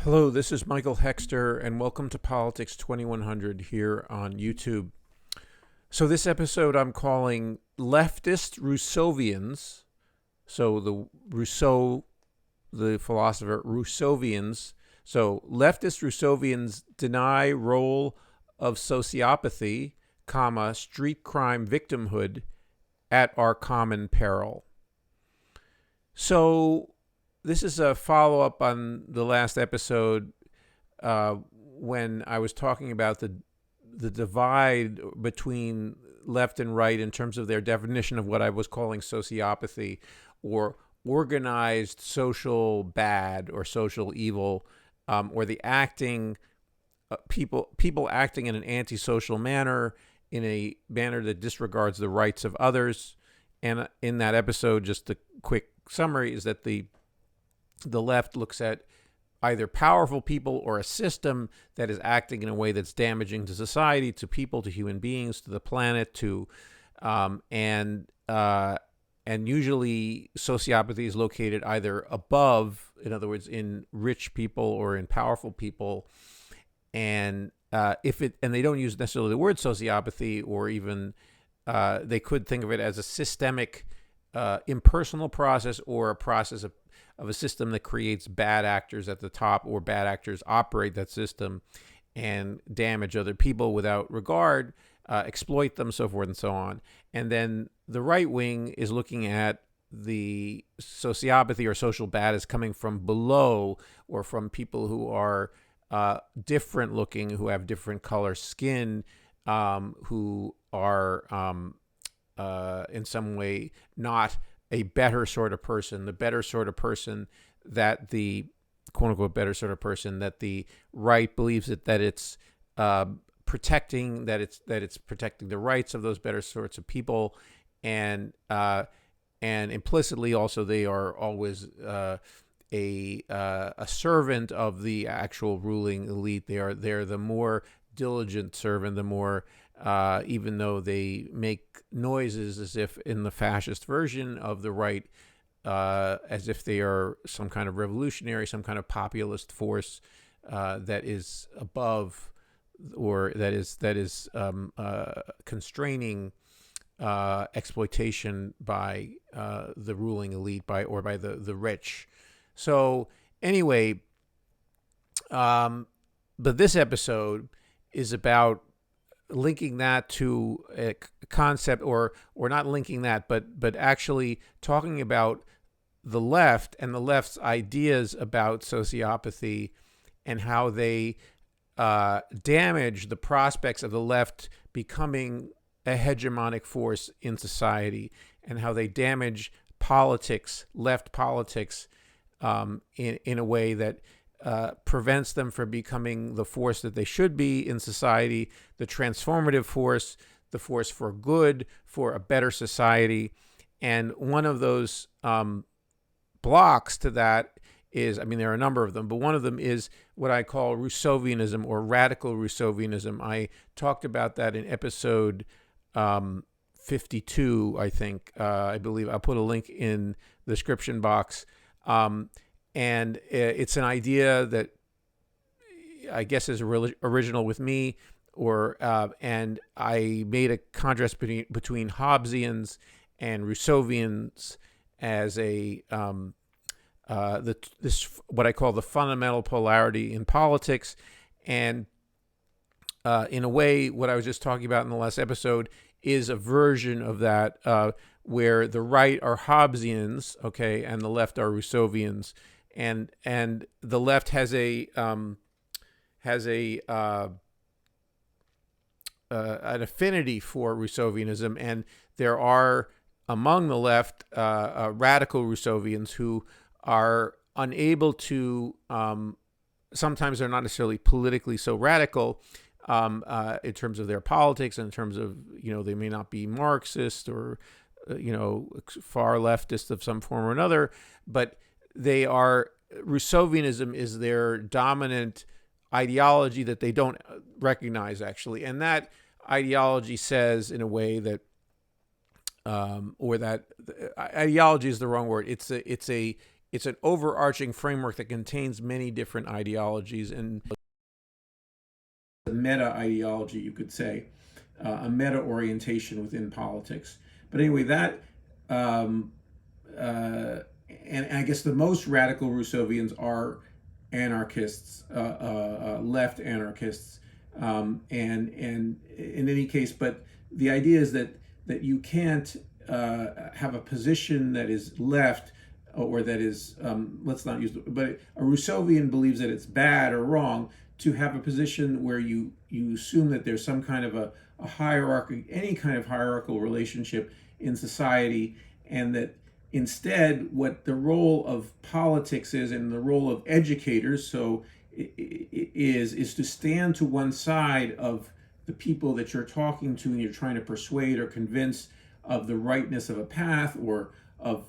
Hello, this is Michael Hexter, and welcome to Politics 2100 here on YouTube. So this episode I'm calling Leftist Rousseauvians. So the philosopher Rousseauvians. So leftist Rousseauvians deny role of sociopathy, street crime victimhood at our common peril. So this is a follow-up on the last episode when I was talking about the divide between left and right in terms of their definition of what I was calling sociopathy, or organized social bad or social evil, or the acting people acting in an antisocial manner, in a manner that disregards the rights of others. And in that episode, just a quick summary is that the left looks at either powerful people or a system that is acting in a way that's damaging to society, to people, to human beings, to the planet, and usually sociopathy is located either above, in other words, in rich people or in powerful people, and they don't use necessarily the word sociopathy, or even they could think of it as a systemic, impersonal process, or a process of a system that creates bad actors at the top, or bad actors operate that system and damage other people without regard, exploit them, so forth and so on. And then the right wing is looking at the sociopathy or social bad as coming from below, or from people who are different looking, who have different color skin, who are in some way not a better sort of person, the better sort of person that the quote unquote better sort of person that the right believes that it's protecting, that it's protecting the rights of those better sorts of people, and implicitly also they are always a servant of the actual ruling elite. They're the more diligent servant, the more even though they make noises as if in the fascist version of the right, as if they are some kind of revolutionary, some kind of populist force that is above, or that is constraining exploitation by the ruling elite, by the rich. So anyway, but this episode is about linking that to a concept, or not linking that, but actually talking about the left and the left's ideas about sociopathy, and how they damage the prospects of the left becoming a hegemonic force in society, and how they damage politics, left politics, in a way that prevents them from becoming the force that they should be in society, the transformative force, the force for good, for a better society. And one of those blocks to that is, there are a number of them, but one of them is what I call Rousseauvianism, or radical Rousseauvianism. I talked about that in episode 52, I think. I believe I'll put a link in the description box. And it's an idea that I guess is original with me, and I made a contrast between Hobbesians and Rousseauvians as this what I call the fundamental polarity in politics. And in a way, what I was just talking about in the last episode is a version of that, where the right are Hobbesians, okay, and the left are Rousseauvians, and the left has an affinity for Rousseauvianism, and there are among the left radical Rousseauvians who are unable to. Sometimes they're not necessarily politically so radical, in terms of their politics, in terms of, they may not be Marxist or far leftist of some form or another, but Rousseauvianism is their dominant ideology that they don't recognize, actually. And that ideology says, in a way that, or that ideology is the wrong word. It's a it's an overarching framework that contains many different ideologies and a meta ideology, you could say, a meta orientation within politics. But anyway, that and I guess the most radical Rousseauvians are anarchists, left anarchists, and in any case, but the idea is that you can't have a position that is left or that is let's not use but a Rousseauvian believes that it's bad or wrong to have a position where you assume that there's some kind of a hierarchy, any kind of hierarchical relationship in society, and that instead what the role of politics is and the role of educators is to stand to one side of the people that you're talking to and you're trying to persuade or convince of the rightness of a path or of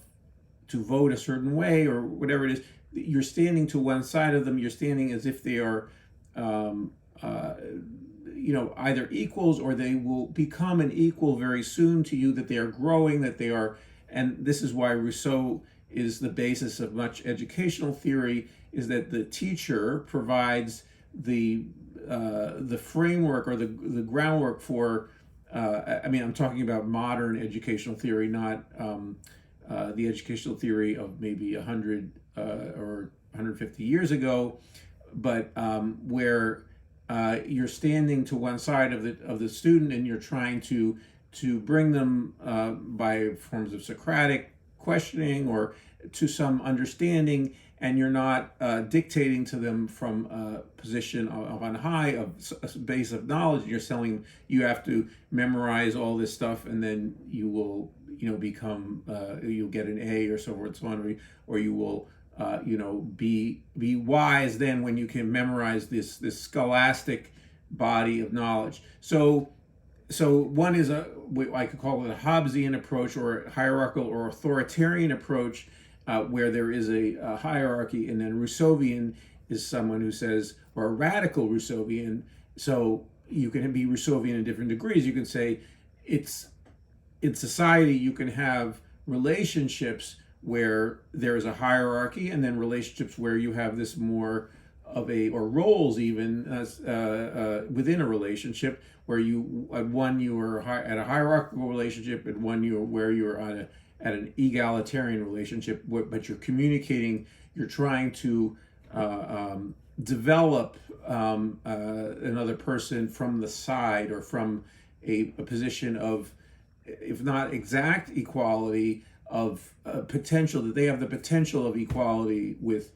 to vote a certain way or whatever it is. You're standing to one side of them. You're standing as if they are either equals or they will become an equal very soon to you, that they are growing, that they are. And this is why Rousseau is the basis of much educational theory, is that the teacher provides the framework or the groundwork for, I'm talking about modern educational theory, not the educational theory of maybe 100 or 150 years ago, but where you're standing to one side of the student and you're trying to bring them by forms of Socratic questioning or to some understanding, and you're not dictating to them from a position of on high, of a base of knowledge. You're telling them you have to memorize all this stuff, and then you will, become, you'll get an A or so forth and so on, or you will, be wise then when you can memorize this scholastic body of knowledge. So one is I could call it a Hobbesian approach or a hierarchical or authoritarian approach, where there is a hierarchy, and then Rousseauvian is someone who says, or a radical Rousseauvian. So you can be Rousseauvian in different degrees. You can say it's in society you can have relationships where there is a hierarchy, and then relationships where you have this more of or roles even as within a relationship where you at one you are at a hierarchical relationship, and one you're at an egalitarian relationship, but you're communicating, you're trying to develop another person from the side or from a position of, if not exact equality, of potential, that they have the potential of equality with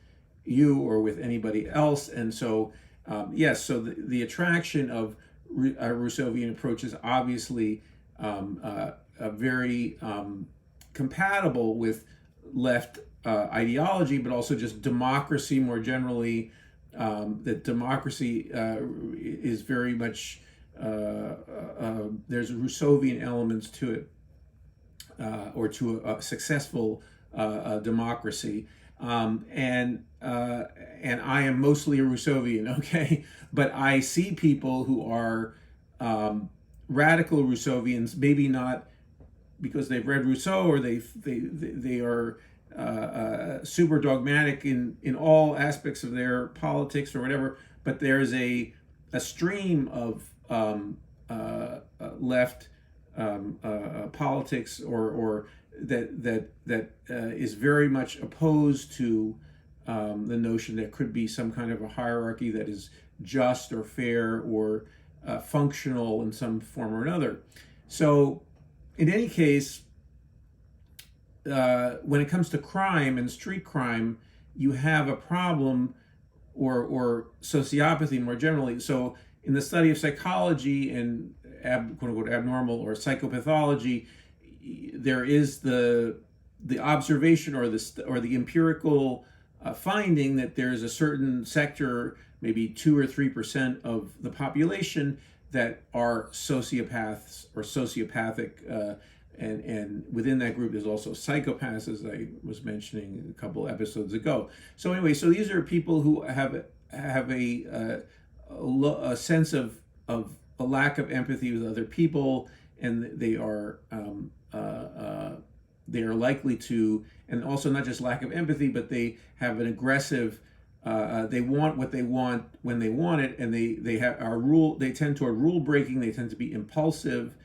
you or with anybody else. And so so the attraction of a Rousseauvian approach is obviously very compatible with left ideology, but also just democracy more generally. That democracy is very much there's Rousseauvian elements to it, or to a successful democracy. And I am mostly a Rousseauvian, okay? But I see people who are radical Rousseauvians, maybe not because they've read Rousseau or they are super dogmatic in all aspects of their politics or whatever, but there's a stream of left politics or that is very much opposed to the notion that could be some kind of a hierarchy that is just or fair or functional in some form or another. So in any case, when it comes to crime and street crime, you have a problem, or sociopathy more generally. So in the study of psychology and quote unquote abnormal or psychopathology, there is the observation or the empirical finding that there's a certain sector, maybe 2 or 3% of the population, that are sociopaths or sociopathic, and within that group there's also psychopaths, as I was mentioning a couple episodes ago. So anyway, so these are people who have a sense of a lack of empathy with other people, and they are they are likely to, and also not just lack of empathy, but they have an aggressive. They want what they want when they want it, and they have are rule. They tend toward rule breaking. They tend to be impulsive.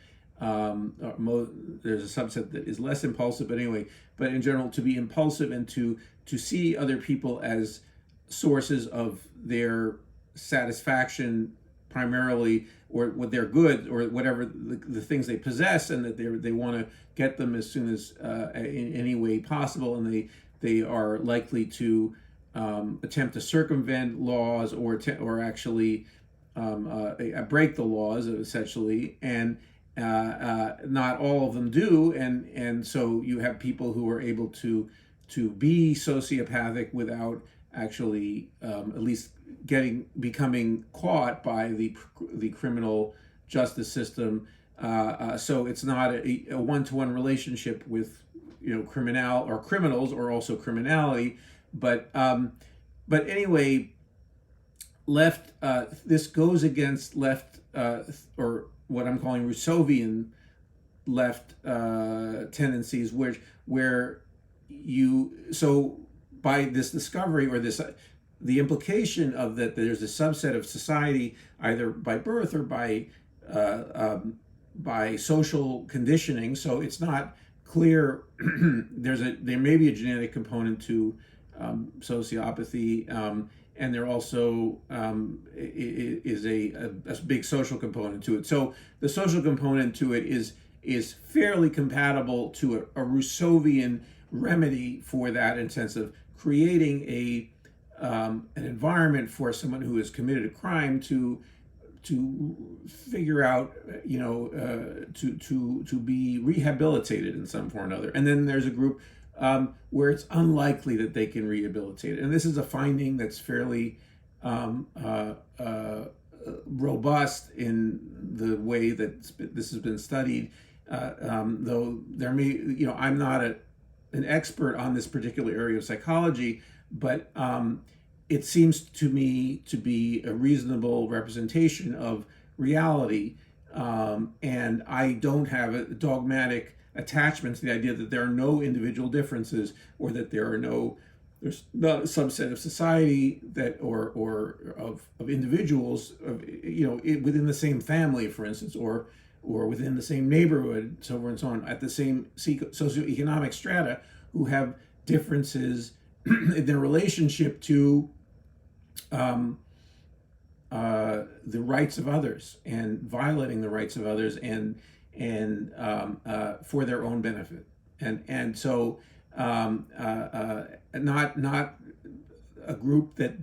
There's a subset that is less impulsive, but anyway. But in general, to be impulsive and to see other people as sources of their satisfaction primarily, or what they're good, or whatever the things they possess, and that they want to get them as soon as in any way possible, and they are likely to attempt to circumvent laws or actually break the laws essentially, and not all of them do, and so you have people who are able to be sociopathic without actually at least becoming caught by the criminal justice system. So it's not a one-to-one relationship with criminals or also criminality, but anyway, left. This goes against left or what I'm calling Rousseauvian left tendencies, where by this discovery or the implication of that there's a subset of society either by birth or by social conditioning. So it's not clear. There may be a genetic component to sociopathy, and there also is a big social component to it. So the social component to it is fairly compatible to a Rousseauvian remedy for that, in sense of creating an environment for someone who has committed a crime to figure out, to be rehabilitated in some form or another. And then there's a group where it's unlikely that they can rehabilitate. And this is a finding that's fairly robust in the way that this has been studied. Though there may, I'm not an expert on this particular area of psychology, but it seems to me to be a reasonable representation of reality. And I don't have a dogmatic attachment to the idea that there are no individual differences, or that there's not a subset of society that or of individuals within the same family, for instance, or within the same neighborhood, so on and so on, at the same socioeconomic strata, who have differences in their relationship to the rights of others, and violating the rights of others, and for their own benefit, and so not a group that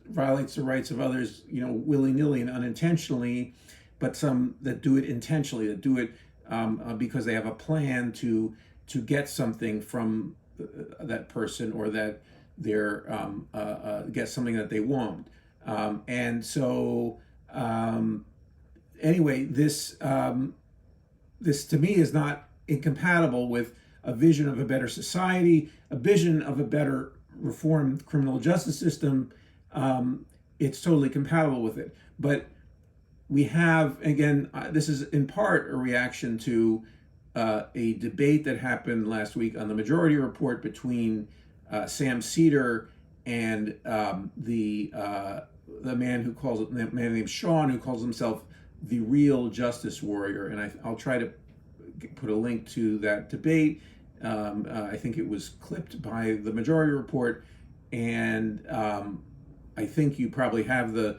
violates the rights of others, willy-nilly and unintentionally, but some that do it intentionally, that do it because they have a plan to get something from that person, or that they're get something that they want. And so anyway, this to me is not incompatible with a vision of a better society, a vision of a better reformed criminal justice system. It's totally compatible with it. But we have, again, this is in part a reaction to a debate that happened last week on the Majority Report between Sam Seder and the man named Sean, who calls himself the real justice warrior. And I'll try to put a link to that debate. I think it was clipped by the Majority Report, and I think you probably have the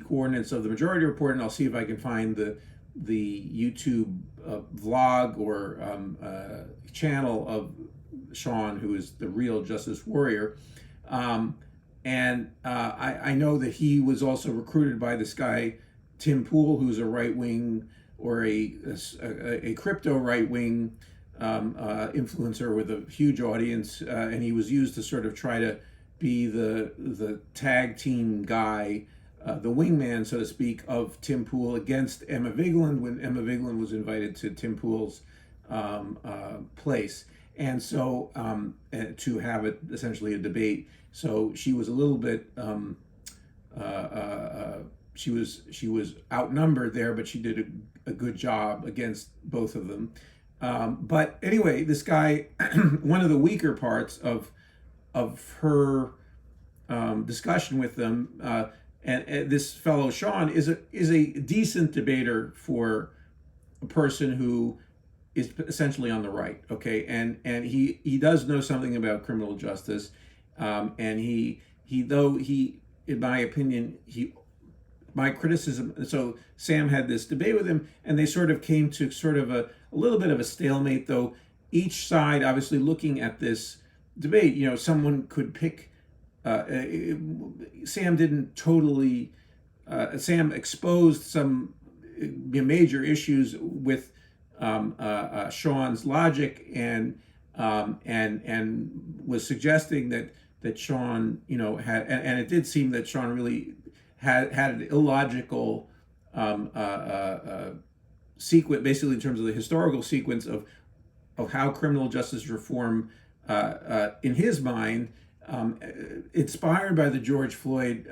coordinates of the Majority Report, and I'll see if I can find the YouTube vlog or channel of Sean, who is the real justice warrior. And I know that he was also recruited by this guy, Tim Pool, who's a right-wing or a crypto right-wing influencer with a huge audience, and he was used to sort of try to be the tag team guy, the wingman, so to speak, of Tim Pool against Emma Vigeland when Emma Vigeland was invited to Tim Pool's place, and so to have it essentially a debate. So she was a little bit she was outnumbered there, but she did a good job against both of them. But anyway, this guy, one of the weaker parts of her discussion with them, and this fellow Sean is a decent debater for a person who is essentially on the right, okay, and he does know something about criminal justice, and he in my opinion my criticism. So Sam had this debate with him, and they sort of came to sort of a little bit of a stalemate, though each side obviously looking at this debate, someone could pick. Sam didn't totally. Sam exposed some major issues with Sean's logic, and was suggesting that Sean, had, and it did seem that Sean really had an illogical sequence, basically in terms of the historical sequence of how criminal justice reform, in his mind, inspired by the George Floyd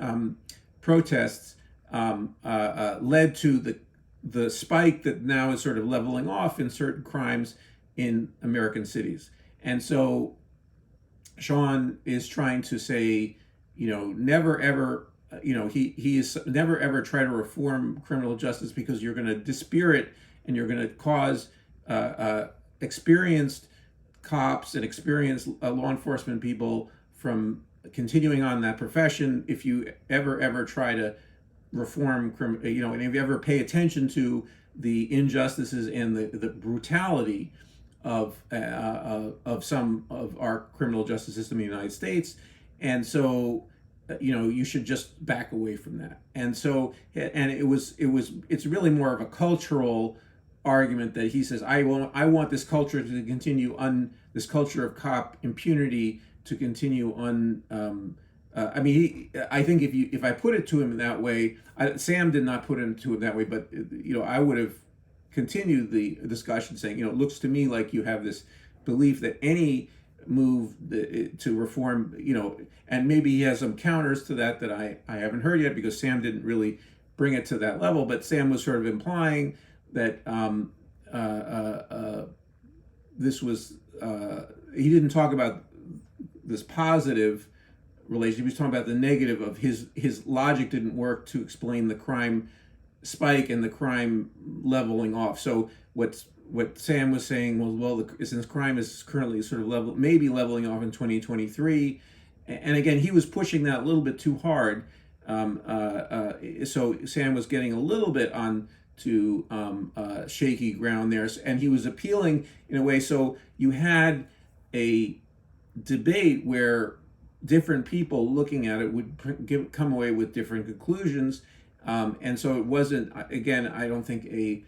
protests, led to the spike that now is sort of leveling off in certain crimes in American cities. And so Sean is trying to say, never ever, he is never ever try to reform criminal justice, because you're going to dispirit and you're going to cause experienced cops and experienced law enforcement people from continuing on that profession if you ever try to reform, and if you ever pay attention to the injustices and the brutality of some of our criminal justice system in the United States. And so you should just back away from that. And so, and it's really more of a cultural argument that he says, I want this culture to continue this culture of cop impunity to continue I think if I put it to him in that way, Sam did not put it to him that way, but I would have continued the discussion saying, it looks to me like you have this belief that any move to reform, and maybe he has some counters to that I haven't heard yet, because Sam didn't really bring it to that level, but Sam was sort of implying that this was, he didn't talk about this positive relation. He was talking about the negative of his logic didn't work to explain the crime spike and the crime leveling off. So what Sam was saying was, since crime is currently sort of maybe leveling off in 2023, and again, he was pushing that a little bit too hard. So Sam was getting a little bit on to shaky ground there, and he was appealing in a way. So you had a debate where different people looking at it would come away with different conclusions, and so it wasn't, again, I don't think a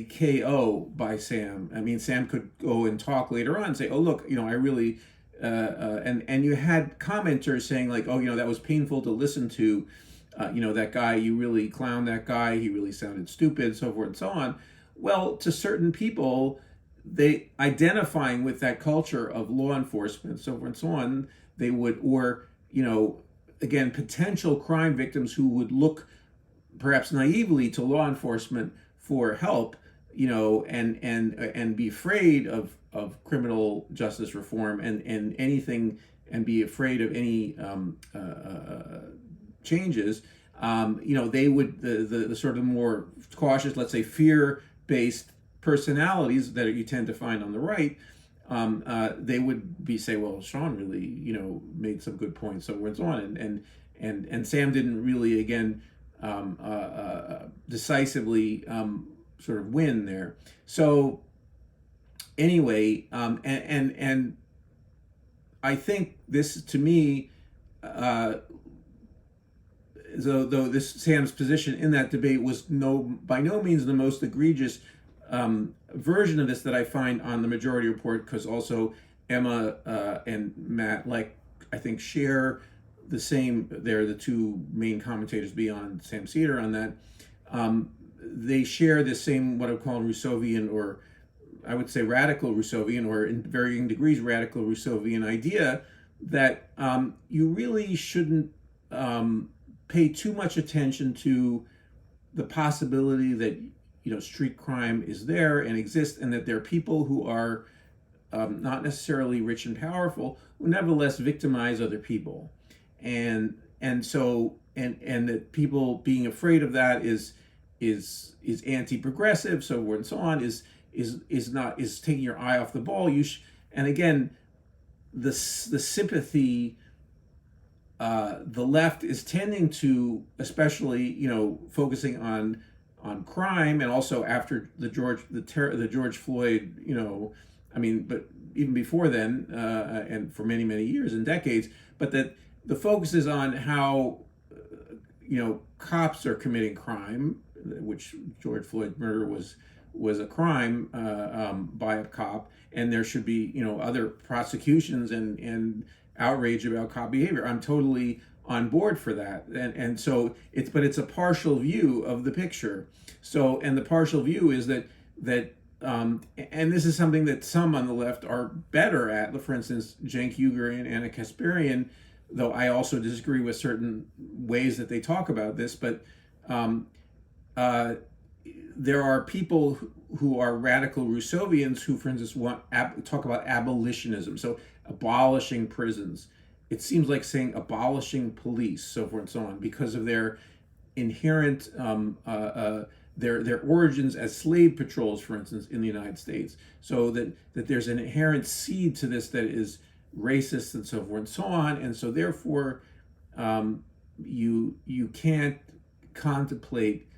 KO by Sam. I mean, Sam could go and talk later on and say, oh look, I really and you had commenters saying like, oh, that was painful to listen to, that guy, you really clowned that guy, he really sounded stupid, so forth and so on. Well, to certain people, they identifying with that culture of law enforcement, so forth and so on, they would, or again, potential crime victims who would look perhaps naively to law enforcement for help, and be afraid of criminal justice reform and anything, and be afraid of any changes. They would, the sort of more cautious, let's say fear-based personalities that you tend to find on the right, they would say, well, Sean really, made some good points, so forth and so on, and Sam didn't really, again, decisively sort of win there. So anyway, and I think this, to me, though this Sam's position in that debate was by no means the most egregious version of this that I find on the majority report, because also Emma and Matt, I think, share the same. They're the two main commentators beyond Sam Seder on that. They share the same, what I call Rousseauvian, or I would say radical Rousseauvian, or in varying degrees radical Rousseauvian idea that you really shouldn't pay too much attention to the possibility that street crime is there and exists, and that there are people who are not necessarily rich and powerful who nevertheless victimize other people, and so that people being afraid of that is anti-progressive, so forth and so on, is taking your eye off the ball. And again, the sympathy, the left is tending to, especially focusing on crime, and also after the George Floyd, but even before then, and for many years and decades, but that the focus is on how cops are committing crime, which George Floyd murder was a crime by a cop, and there should be other prosecutions and outrage about cop behavior. I'm totally on board for that, and so it's a partial view of the picture. So, and the partial view is that and this is something that some on the left are better at. For instance, Cenk Uygur and Anna Kasparian, though I also disagree with certain ways that they talk about this, but there are people who are radical Rousseauvians who, for instance, talk about abolitionism, so abolishing prisons. It seems like saying abolishing police, so forth and so on, because of their inherent their origins as slave patrols, for instance, in the United States. So that there's an inherent seed to this that is racist and so forth and so on, and so therefore you can't contemplate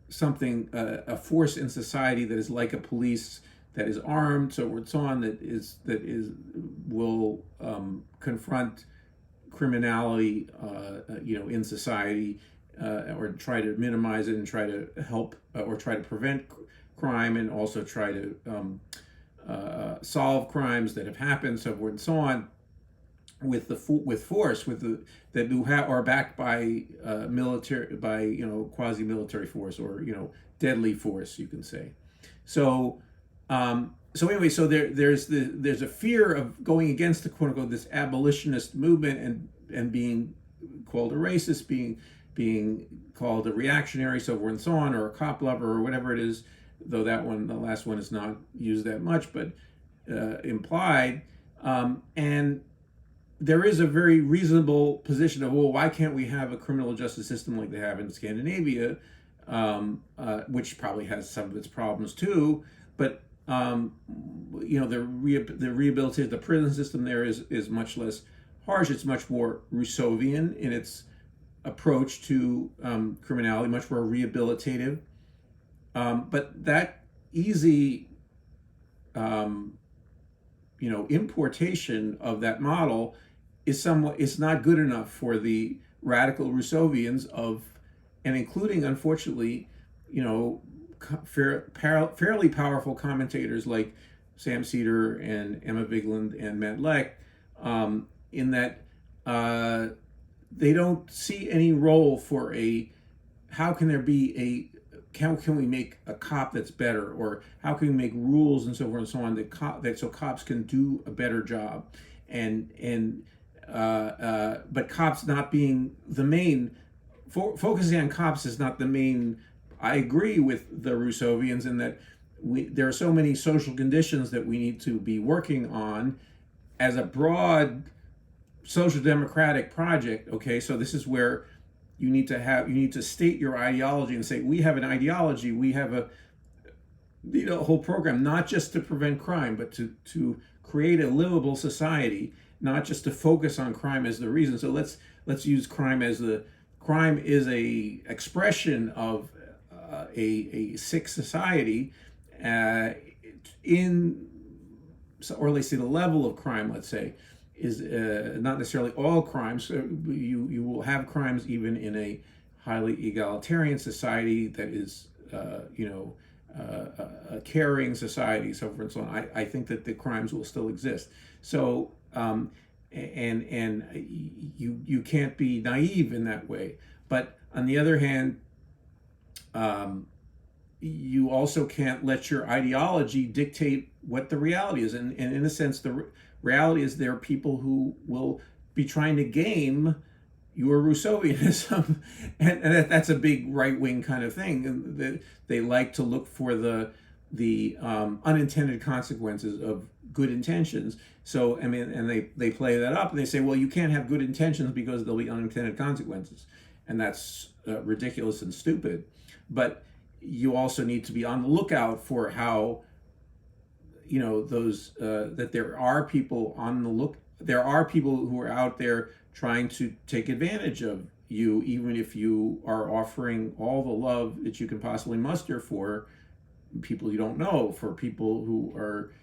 something, a force in society that is like a police, that is armed, so forth and so on, that will confront criminality in society, or try to minimize it and try to help or try to prevent crime, and also try to solve crimes that have happened, so forth and so on, with force, that are backed by military, by quasi-military force, or deadly force, you can say. So anyway, so there's a fear of going against the quote unquote this abolitionist movement, and being called a racist, being called a reactionary, so forth and so on, or a cop lover, or whatever it is, though the last one is not used that much, but implied. And there is a very reasonable position of, well, why can't we have a criminal justice system like they have in Scandinavia, which probably has some of its problems too, but the rehabilitation, the prison system there is much less harsh. It's much more Rousseauvian in its approach to criminality, much more rehabilitative. But that easy, importation of that model is not good enough for the radical Rousseauvians and including, unfortunately, fairly powerful commentators like Sam Seder and Emma Vigeland and Matt Leck, in that they don't see any role for how can we make a cop that's better, or how can we make rules and so forth and so on so cops can do a better job, but cops not being the main, focusing on cops is not the main. I agree with the Rousseauvians in that there are so many social conditions that we need to be working on as a broad social democratic project. Okay, so this is where you need to state your ideology and say, we have an ideology, we have a whole program, not just to prevent crime, but to create a livable society, not just to focus on crime as the reason. So let's use crime as crime is a expression of a sick society, or let's say the level of crime, let's say, is not necessarily all crimes. So you will have crimes even in a highly egalitarian society that is, a caring society, so forth and so on. I think that the crimes will still exist. So, and you can't be naive in that way. But on the other hand, you also can't let your ideology dictate what the reality is. And in a sense, the reality is there are people who will be trying to game, your Rousseauvianism, and that's a big right-wing kind of thing. And they like to look for the unintended consequences of good intentions. So, I mean, and they play that up, and they say, well, you can't have good intentions because there'll be unintended consequences. And that's ridiculous and stupid. But you also need to be on the lookout for how, those, that there are people there are people who are out there trying to take advantage of you, even if you are offering all the love that you can possibly muster for people you don't know, for people who are,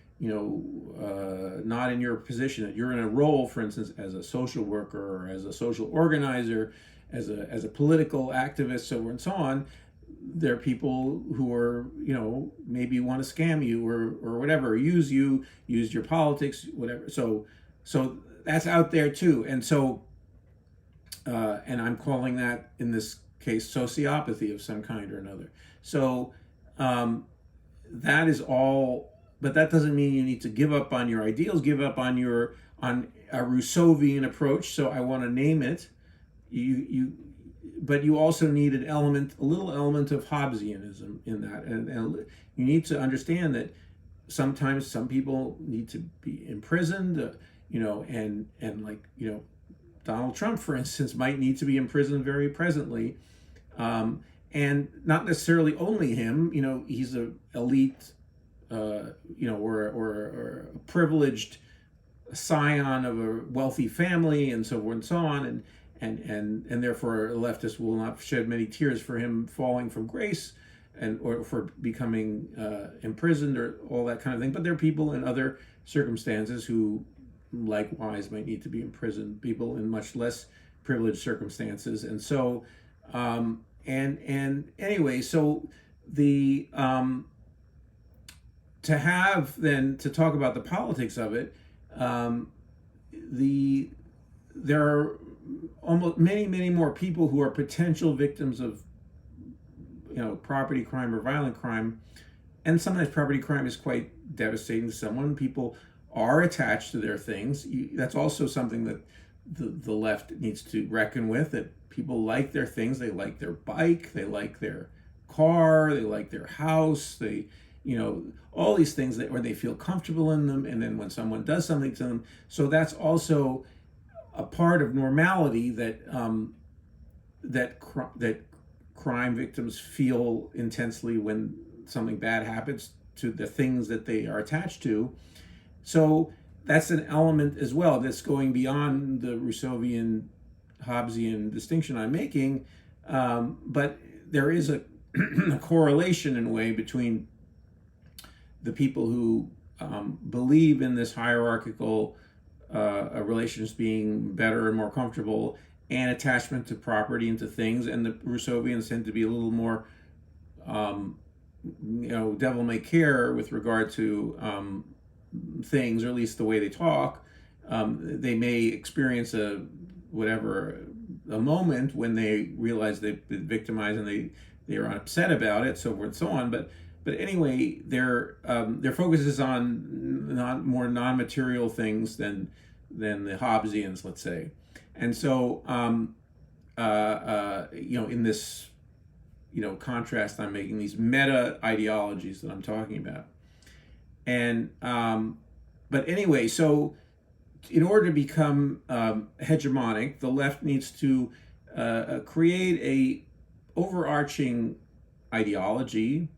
not in your position. That you're in a role, for instance, as a social worker or as a social organizer, as a political activist, so on and so on. There are people who are, maybe want to scam you or whatever, use your politics, whatever. So that's out there too. And so, and I'm calling that, in this case, sociopathy of some kind or another. So that is all, but that doesn't mean you need to give up on your ideals, give up on a Rousseauvian approach. So I want to name it. But you also need a little element of Hobbesianism in that. And you need to understand that sometimes some people need to be imprisoned, and like, Donald Trump, for instance, might need to be imprisoned very presently. And not necessarily only him, he's an elite, or a privileged scion of a wealthy family, and so forth and so on, and therefore leftists will not shed many tears for him falling from grace, or for becoming imprisoned, or all that kind of thing. But there are people in other circumstances who likewise might need to be imprisoned, people in much less privileged circumstances. And so and anyway, so the to talk about the politics of it, there are almost many more people who are potential victims of property crime or violent crime. And sometimes property crime is quite devastating to someone. People are attached to their things. That's also something that the left needs to reckon with, that people like their things. They like their bike, they like their car, they like their house, they, all these things where they feel comfortable in them. And then when someone does something to them, so that's also a part of normality that crime victims feel intensely when something bad happens to the things that they are attached to. So that's an element as well that's going beyond the Rousseauvian, Hobbesian distinction I'm making. But there is a correlation in a way between the people who believe in this hierarchical relations being better and more comfortable, and attachment to property and to things. And the Rousseauvians tend to be a little more, devil may care with regard to things, or at least the way they talk. They may experience a moment when they realize they've been victimized and they are upset about it, so forth and so on. But anyway, their focus is on more non-material things than the Hobbesians, let's say. And so in this contrast I'm making, these meta ideologies that I'm talking about. And but anyway, so in order to become hegemonic, the left needs to create a overarching ideology.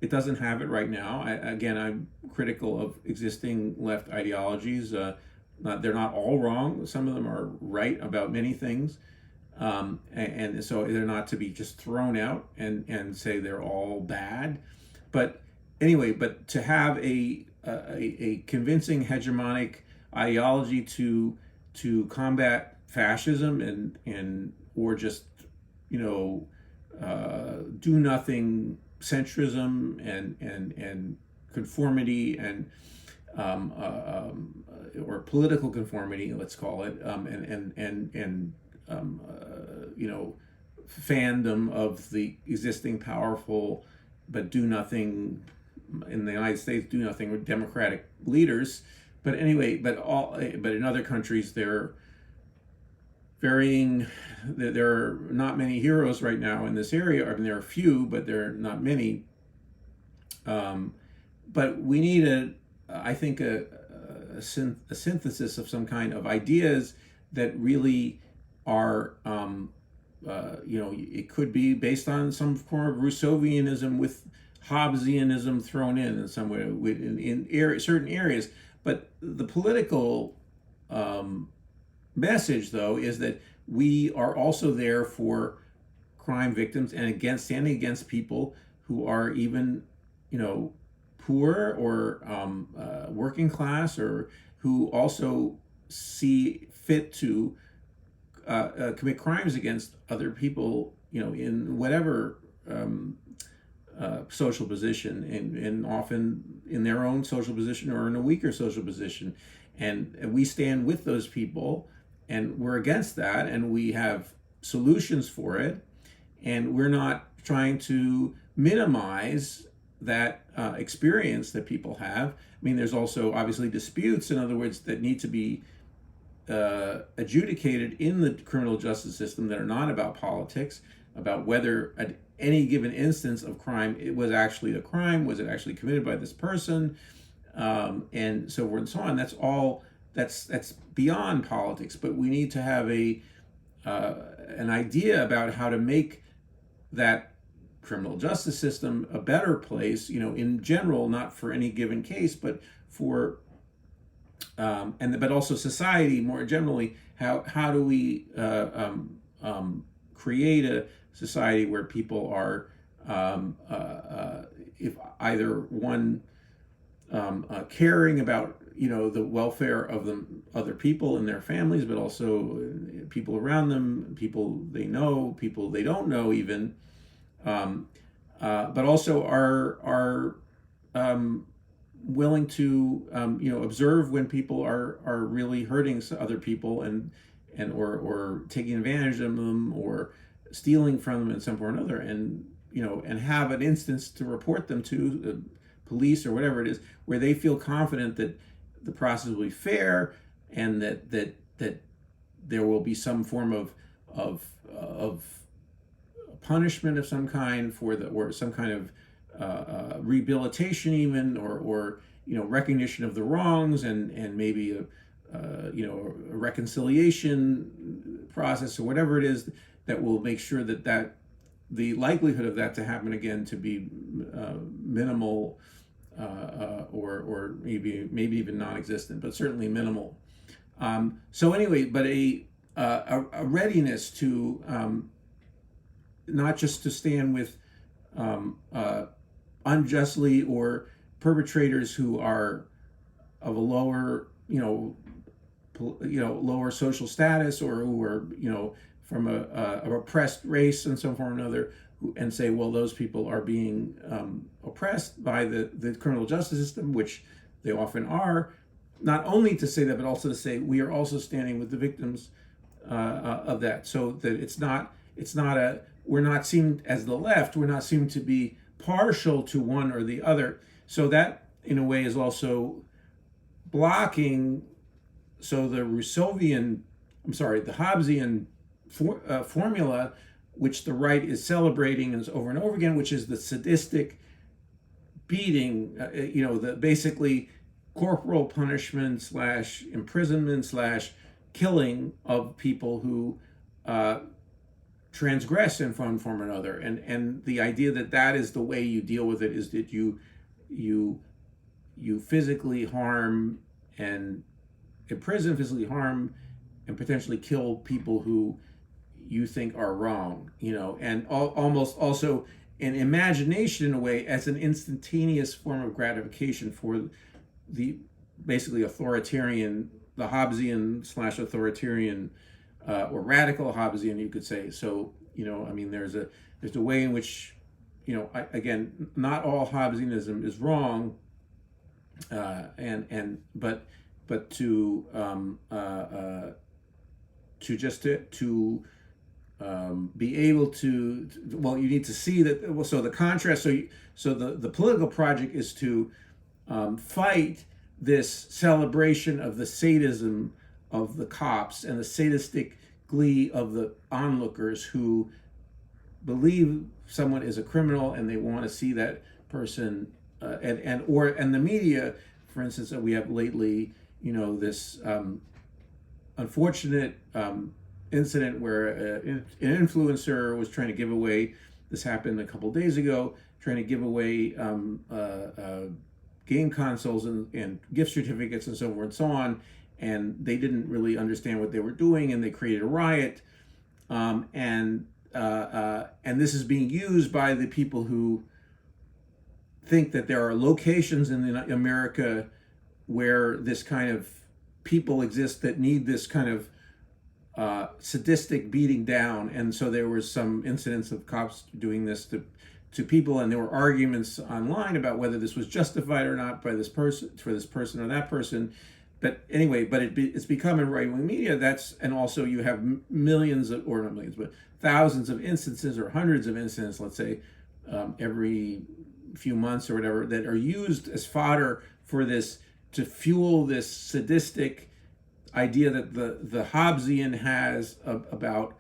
It doesn't have it right now. I'm critical of existing left ideologies. They're not all wrong. Some of them are right about many things. And so they're not to be just thrown out and say they're all bad. But anyway, but to have a convincing hegemonic ideology to combat fascism and or just do nothing centrism and conformity and or political conformity, let's call it, and fandom of the existing powerful but do nothing in the United States, do nothing with democratic leaders. But anyway, but in other countries they're varying. There are not many heroes right now in this area. I mean, there are a few, but there are not many. But we need I think, a synthesis of some kind of ideas that really are, it could be based on some form of Rousseauvianism with Hobbesianism thrown in some way, certain areas. But the political message, though, is that we are also there for crime victims and standing against people who are even, poor or working class, or who also see fit to commit crimes against other people, in whatever social position, and often in their own social position or in a weaker social position. And we stand with those people, and we're against that, and we have solutions for it, and we're not trying to minimize that experience that people have. I mean, there's also obviously disputes, in other words, that need to be adjudicated in the criminal justice system that are not about politics, about whether at any given instance of crime, it was actually a crime, was it actually committed by this person, and so forth and so on. That's beyond politics, but we need to have an idea about how to make that criminal justice system a better place, in general, not for any given case, but for but also society more generally. How do we create a society where people are, if either one, caring about the welfare of other people and their families, but also people around them, people they know, people they don't know even, but also are willing to observe when people are really hurting other people, and or taking advantage of them, or stealing from them in some form or another, and have an instance to report them to the police or whatever it is, where they feel confident that the process will be fair, and that there will be some form of punishment of some kind or some kind of rehabilitation even, or recognition of the wrongs, and maybe a reconciliation process or whatever it is that will make sure that the likelihood of that to happen again to be minimal, or maybe even non-existent, but certainly minimal. So anyway, but a readiness to not just to stand with unjustly or perpetrators who are of a lower lower social status, or who are from a oppressed race in some form or another, and say, well, those people are being oppressed by the criminal justice system, which they often are. Not only to say that, but also to say we are also standing with the victims of that, so that it's not we're not seen as the left, we're not seen to be partial to one or the other. So that in a way is also blocking. So the Hobbesian formula, which the right is celebrating and over and over again, which is the sadistic beating, the basically corporal punishment / imprisonment / killing of people who transgress in one form or another, and the idea that is the way you deal with it, is that you physically harm and imprison, physically harm and potentially kill people who you think are wrong, and almost also an imagination in a way as an instantaneous form of gratification for the basically authoritarian, the Hobbesian / authoritarian, or radical Hobbesian, you could say. So there's a way in which again, not all Hobbesianism is wrong, but to be able to, well, you need to see that. So the contrast. So the political project is to fight this celebration of the sadism of the cops and the sadistic glee of the onlookers who believe someone is a criminal and they want to see that person, and the media, for instance, that we have lately, this unfortunate incident where an influencer was trying to give away, this happened a couple days ago, trying to give away game consoles and gift certificates and so forth and so on, and they didn't really understand what they were doing, and they created a riot, and this is being used by the people who think that there are locations in America where this kind of people exist that need this kind of sadistic beating down. And so there was some incidents of cops doing this to people, and there were arguments online about whether this was justified or not by this person, for this person or that person. But anyway, it's become in right-wing media. And also you have millions of, or not millions, but thousands of instances or hundreds of incidents, let's say, every few months or whatever, that are used as fodder for this, to fuel this sadistic idea that the Hobbesian has about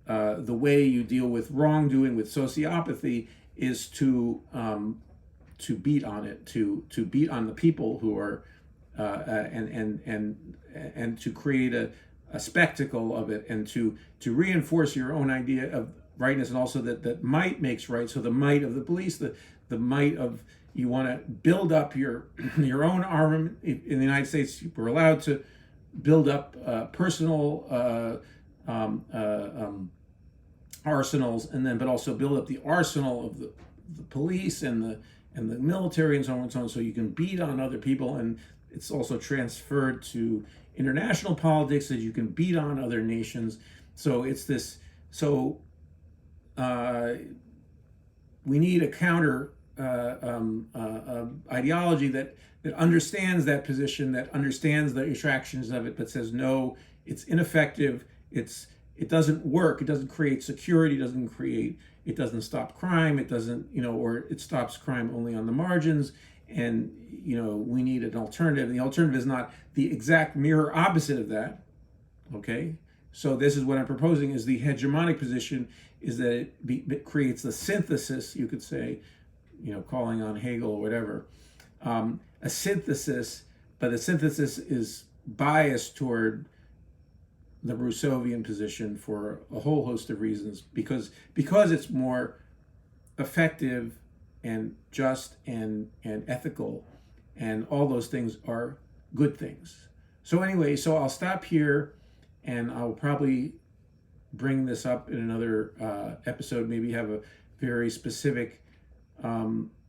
the way you deal with wrongdoing, with sociopathy, is to beat on it, to beat on the people who are and to create a spectacle of it, and to reinforce your own idea of rightness, and also that might makes right. So the might of the police, the might of, you want to build up your own armament. In the United States, we're allowed to build up personal arsenals, but also build up the arsenal of the police and the military and so on and so on, so you can beat on other people. And it's also transferred to international politics, that you can beat on other nations. So it's this. So we need a counter ideology that understands that position, that understands the attractions of it, but says no, it's ineffective. It doesn't work. It doesn't create security. It doesn't stop crime. It doesn't, or it stops crime only on the margins. And, we need an alternative. And the alternative is not the exact mirror opposite of that. Okay. So this is what I'm proposing, is the hegemonic position, is that it creates the synthesis, you could say, calling on Hegel or whatever, a synthesis, but the synthesis is biased toward the Rousseauvian position for a whole host of reasons, because it's more effective and just and ethical, and all those things are good things. So anyway, I'll stop here, and I'll probably bring this up in another episode, maybe have a very specific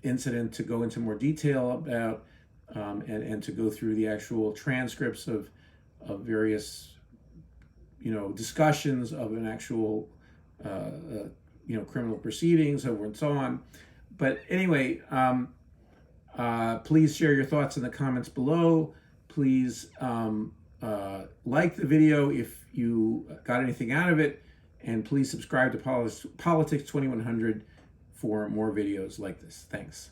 incident to go into more detail about, and to go through the actual transcripts of various discussions of an actual criminal proceedings, and so on. But anyway, please share your thoughts in the comments below. Please like the video if you got anything out of it, and please subscribe to Politics 2100 for more videos like this. Thanks.